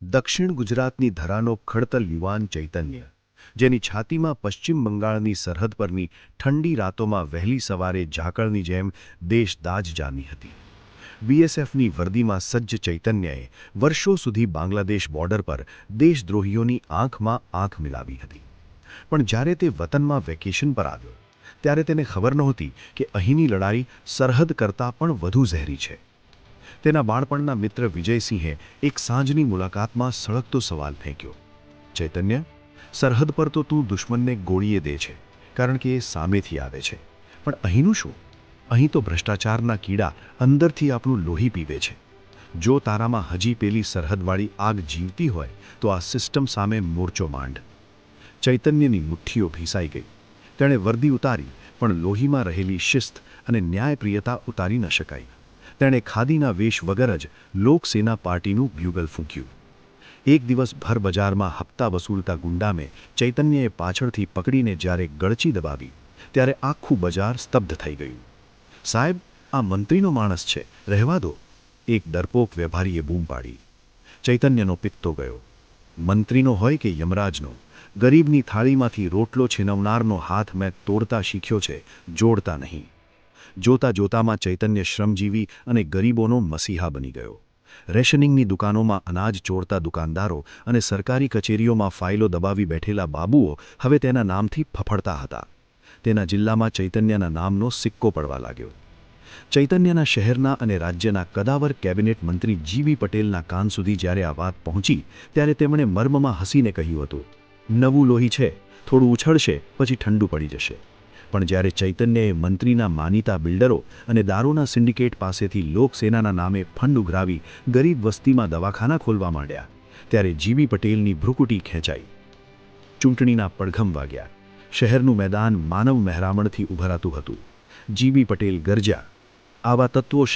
દક્ષિણ ગુજરાતની ધરાનો ખડતલ યુવાન ચૈતન્ય, જેની છાતીમાં પશ્ચિમ બંગાળની સરહદ પરની ઠંડી રાતોમાં વહેલી સવારે ઝાકળની જેમ દેશદાઝ જામી હતી. બીએસએફની વર્દીમાં સજ્જ ચૈતન્યએ વર્ષો સુધી બાંગ્લાદેશ બોર્ડર પર દેશદ્રોહીઓની આંખમાં આંખ મિલાવી હતી. પણ જ્યારે તે વતનમાં વેકેશન પર આવ્યો, ત્યારે તેને ખબર નહોતી કે અહીંની લડાઈ સરહદ કરતાં પણ વધુ ઝેરી છે. તેના બાળપણના મિત્ર વિજયસિંહે એક સાંજની મુલાકાતમાં સળગતો સવાલ ફેંક્યો, ચૈતન્ય, સરહદ પર તો તું દુશ્મનને ગોળીએ દે છે, કારણ કે એ સામેથી આવે છે, પણ અહીંનું શું? અહીં તો ભ્રષ્ટાચારના કીડા અંદરથી આપણું લોહી પીવે છે. જો તારામાં હજી પેલી સરહદવાળી આગ જીવતી હોય તો આ સિસ્ટમ સામે મોરચો માંડ. ચૈતન્યની મુઠ્ઠીઓ ભીસાઈ ગઈ. તેણે વર્દી ઉતારી, પણ લોહીમાં રહેલી શિસ્ત અને ન્યાયપ્રિયતા ઉતારી ન શકાઈ. તેણે ખાદીના વેશ વગર જ લોકસેના પાર્ટીનું બ્યુગલ ફૂંક્યું. એક દિવસ ભર બજારમાં હપ્તા વસૂલતા ગુંડામે ચૈતન્યએ પાછળથી પકડીને જ્યારે ગળચી દબાવી, ત્યારે આખું બજાર સ્તબ્ધ થઈ ગયું. સાહેબ, આ મંત્રીનો માણસ છે, રહેવા દો, એક ડરપોક વેપારીએ બૂમ પાડી. ચૈતન્યનો પિત્તો ગયો. મંત્રીનો હોય કે યમરાજનો, ગરીબની થાળીમાંથી રોટલો છીનવનારનો હાથ મેં તોડતા શીખ્યો છે, જોડતા નહીં. જોતા જોતામાં ચૈતન્ય શ્રમજીવી અને ગરીબોનો મસીહા બની ગયો. રેશનિંગની દુકાનોમાં અનાજ ચોરતા દુકાનદારો અને સરકારી કચેરીઓમાં ફાઇલો દબાવી બેઠેલા બાબુઓ હવે તેના નામથી ફફડતા હતા. તેના જિલ્લામાં ચૈતન્યના નામનો સિક્કો પડવા લાગ્યો. ચૈતન્યના શહેરના અને રાજ્યના કદાવર કેબિનેટ મંત્રી જીવી પટેલના કાન સુધી જ્યારે આ વાત પહોંચી, ત્યારે તેમણે મર્મમાં હસીને કહ્યું હતું, નવું લોહી છે, થોડું ઉછળશે પછી ઠંડુ પડી જશે. પણ જ્યારે ચૈતન્યએ મંત્રીના માનીતા બિલ્ડરો અને દારૂના સિન્ડિકેટ પાસેથી લોકસેનાના નામે ફંડ ઉઘરાવી ગરીબ વસ્તીમાં દવાખાના ખોલવા માંડ્યા, ત્યારે જીવી પટેલની ભ્રુકુટી ખેંચાઈ. ચૂંટણીના પડઘમ વાગ્યા. શહેરનું મેદાન માનવ મહેરામણથી ઉભરાતું હતું. જીવી પટેલ ગરજ્યા, આવા તત્વો